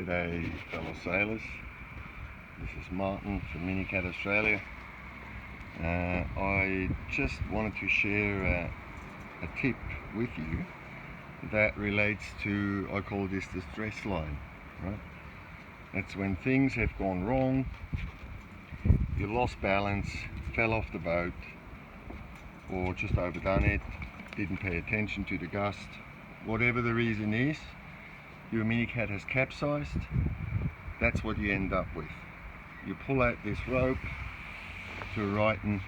G'day fellow sailors, this is Martin from MiniCat Australia. I just wanted to share a tip with you that relates to, I call this the stress line, right? That's when things have gone wrong, you lost balance, fell off the boat, or just overdone it, didn't pay attention to the gust, whatever the reason is, your MiniCat has capsized. That's what you end up with. You pull out this rope to righten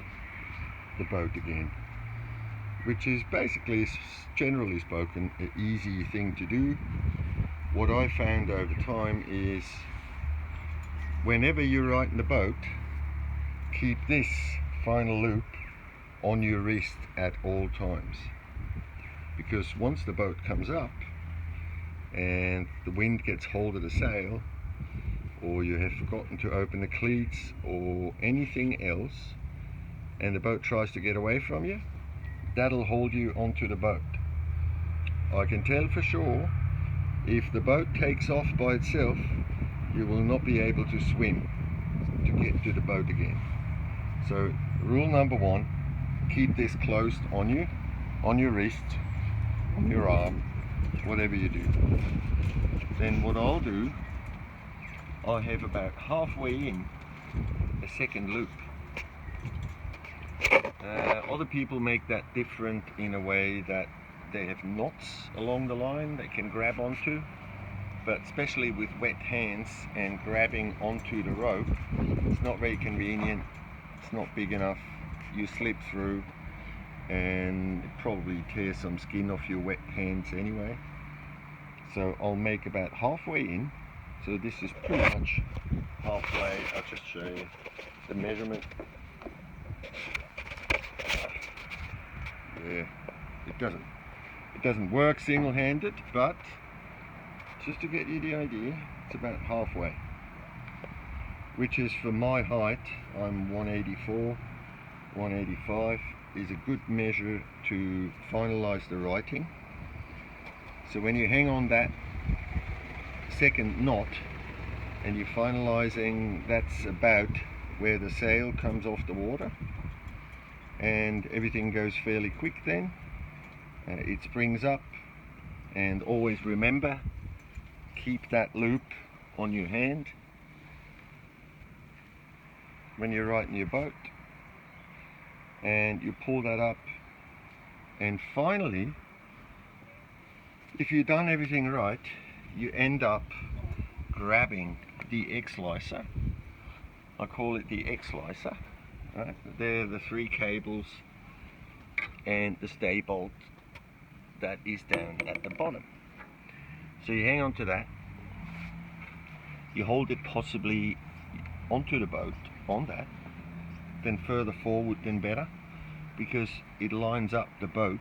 the boat again, which is basically, generally spoken, an easy thing to do. What I found over time is whenever you righten the boat, keep this final loop on your wrist at all times, because once the boat comes up and the wind gets hold of the sail, or you have forgotten to open the cleats or anything else, and the boat tries to get away from you, that'll hold you onto the boat. I can tell for sure, if the boat takes off by itself, you will not be able to swim to get to the boat again. So rule number one, keep this closed on you, on your wrist, on your arm, whatever you do. Then what I'll do, I have about halfway in a second loop. Other people make that different in a way that they have knots along the line they can grab onto, but especially with wet hands and grabbing onto the rope, it's not very convenient, it's not big enough, you slip through and probably tear some skin off your wet hands anyway. So I'll make about halfway in, so this is pretty much halfway. I'll just show you the measurement. Yeah, it doesn't work single-handed, but just to get you the idea, it's about halfway, which is, for my height, I'm 184, 185, is a good measure to finalize the righting. So when you hang on that second knot and you're finalizing, that's about where the sail comes off the water, and everything goes fairly quick then. It springs up, and always remember, keep that loop on your hand when you're righting your boat, and you pull that up. And finally, if you've done everything right, you end up grabbing the X-licer. I call it the X-licer. Right? They're the three cables and the stay bolt that is down at the bottom. So you hang on to that, you hold it possibly onto the boat on that, then further forward then better, because it lines up the boat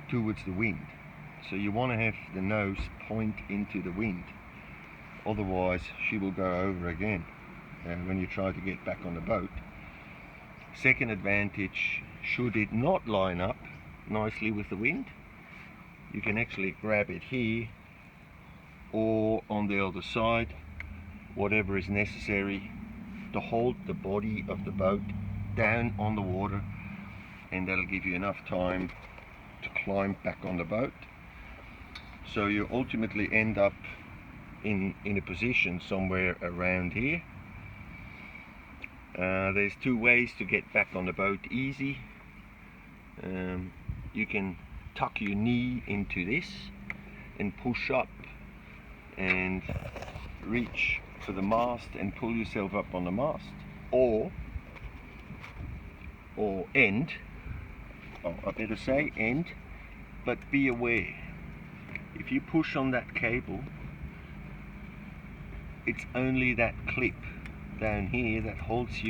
towards the wind. So you want to have the nose point into the wind, otherwise she will go over again when you try to get back on the boat. Second advantage, should it not line up nicely with the wind, you can actually grab it here or on the other side, whatever is necessary to hold the body of the boat down on the water, and that'll give you enough time to climb back on the boat. So you ultimately end up in a position somewhere around here. There's two ways to get back on the boat easy. You can tuck your knee into this and push up and reach for the mast and pull yourself up on the mast, or end, I better say end, but be aware, if you push on that cable, it's only that clip down here that holds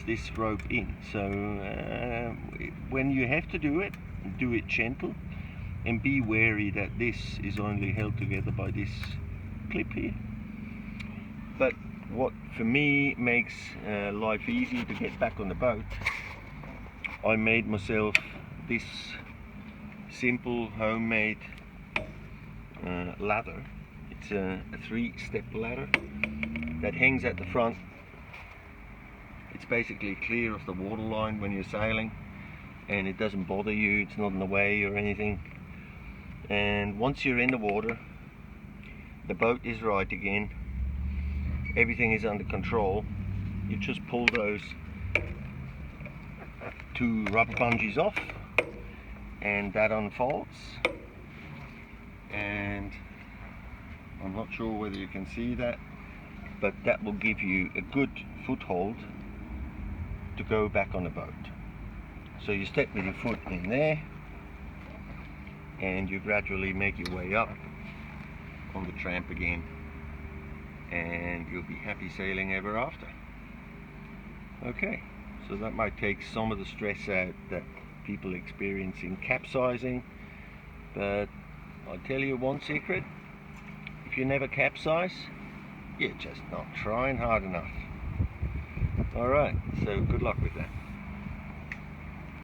this rope in. So when you have to do it gentle, and be wary that this is only held together by this clip here. But what for me makes life easy to get back on the boat, I made myself this simple homemade ladder It's a 3-step ladder that hangs at the front. It's basically clear of the water line when you're sailing, and it doesn't bother you, it's not in the way or anything. And once you're in the water, the boat is right again, everything is under control. You just pull those 2 rubber bungees off and that unfolds, and I'm not sure whether you can see that, but that will give you a good foothold to go back on the boat. So you step with your foot in there and you gradually make your way up on the tramp again, and you'll be happy sailing ever after. Okay, so that might take some of the stress out that people experience in capsizing, but I'll tell you one secret: if you never capsize, you're just not trying hard enough. Alright, so good luck with that.